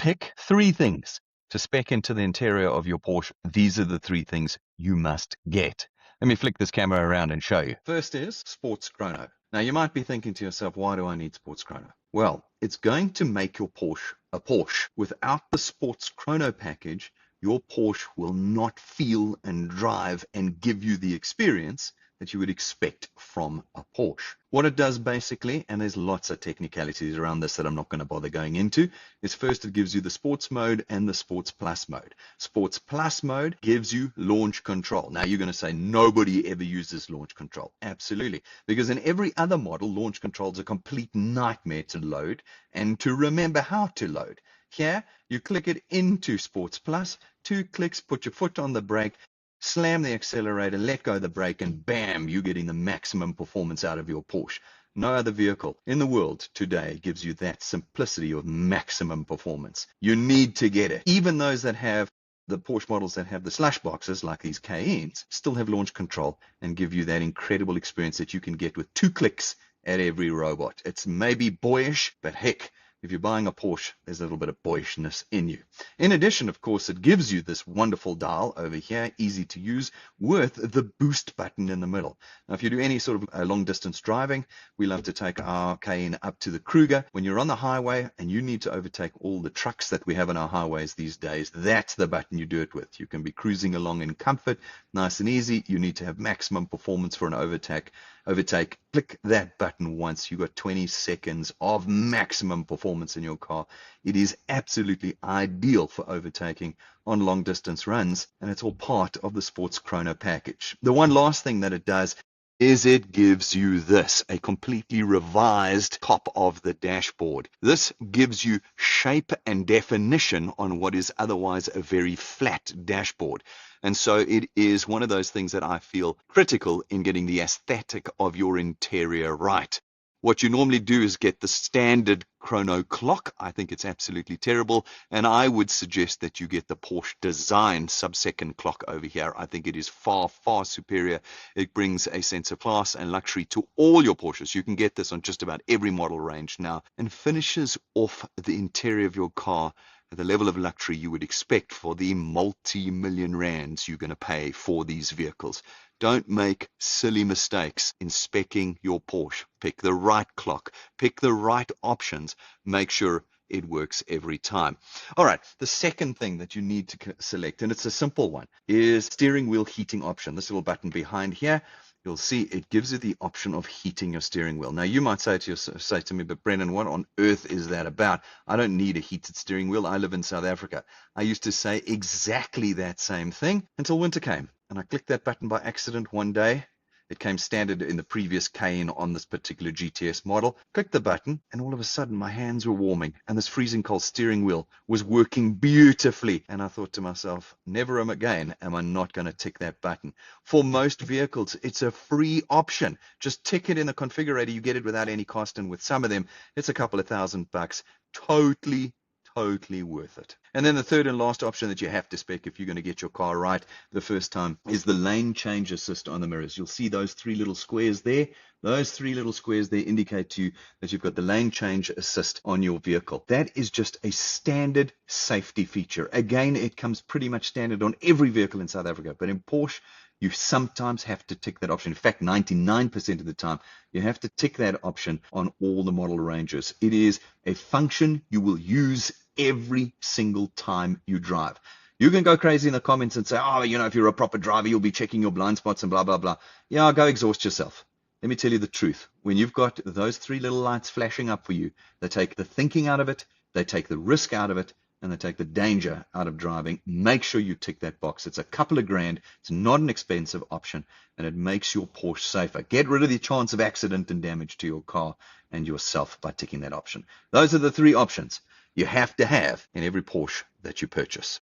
pick 3 things to spec into the interior of your Porsche. These are the 3 things you must get. Let me flick this camera around and show you. First is sports chrono. Now you might be thinking to yourself, why do I need sports chrono? Well, it's going to make your Porsche a Porsche. Without the sports chrono package, your Porsche will not feel and drive and give you the experience that you would expect from a Porsche. What it does basically, and there's lots of technicalities around this that I'm not going to bother going into, is first it gives you the sports mode and the sports plus mode. Sports plus mode gives you launch control. Now you're going to say nobody ever uses launch control. Absolutely. Because in every other model, launch control is a complete nightmare to load and to remember how to load. Here, you click it into Sports Plus, 2 clicks, put your foot on the brake, slam the accelerator, let go of the brake, and bam, you're getting the maximum performance out of your Porsche. No other vehicle in the world today gives you that simplicity of maximum performance. You need to get it. Even those that have the Porsche models that have the slush boxes, like these Cayennes, still have launch control and give you that incredible experience that you can get with 2 clicks at every robot. It's maybe boyish, but heck, if you're buying a Porsche, there's a little bit of boyishness in you. In addition, of course, it gives you this wonderful dial over here, easy to use, with the boost button in the middle. Now, if you do any sort of long distance driving, we love to take our Cayenne up to the Kruger. When you're on the highway and you need to overtake all the trucks that we have on our highways these days, that's the button you do it with. You can be cruising along in comfort, nice and easy. You need to have maximum performance for an overtake. Click that button once. You got 20 seconds of maximum performance in your car. It is absolutely ideal for overtaking on long distance runs, and it's all part of the Sports Chrono package. The one last thing that it does is it gives you this, a completely revised top of the dashboard. This gives you shape and definition on what is otherwise a very flat dashboard. And so it is one of those things that I feel critical in getting the aesthetic of your interior right. What you normally do is get the standard chrono clock. I think it's absolutely terrible. And I would suggest that you get the Porsche design sub-second clock over here. I think it is far, far superior. It brings a sense of class and luxury to all your Porsches. You can get this on just about every model range now, and finishes off the interior of your car at the level of luxury you would expect for the multi-million rands you're going to pay for these vehicles. Don't make silly mistakes in speccing your Porsche. Pick the right clock, pick the right options, make sure it works every time. All right, the second thing that you need to select, and it's a simple one, is steering wheel heating option. This little button behind here, you'll see it gives you the option of heating your steering wheel. Now, you might say to me, but Brendan, what on earth is that about? I don't need a heated steering wheel. I live in South Africa. I used to say exactly that same thing until winter came. And I clicked that button by accident one day. It came standard in the previous Cayenne on this particular GTS model. Clicked the button, and all of a sudden my hands were warming, and this freezing cold steering wheel was working beautifully. And I thought to myself, never again am I not going to tick that button. For most vehicles, it's a free option. Just tick it in the configurator. You get it without any cost, and with some of them, it's a couple of $1,000. Totally worth it. And then the third and last option that you have to spec if you're going to get your car right the first time is the lane change assist on the mirrors. You'll see those 3 little squares there. Those 3 little squares there indicate to you that you've got the lane change assist on your vehicle. That is just a standard safety feature. Again, it comes pretty much standard on every vehicle in South Africa, but in Porsche, you sometimes have to tick that option. In fact, 99% of the time, you have to tick that option on all the model ranges. It is a function you will use every single time you drive. You can go crazy in the comments and say, oh, if you're a proper driver, you'll be checking your blind spots and blah, blah, blah. Yeah, go exhaust yourself. Let me tell you the truth. When you've got those 3 little lights flashing up for you, they take the thinking out of it, they take the risk out of it, and they take the danger out of driving. Make sure you tick that box. It's a couple of grand. It's not an expensive option, and it makes your Porsche safer. Get rid of the chance of accident and damage to your car and yourself by ticking that option. Those are the 3 options you have to have in every Porsche that you purchase.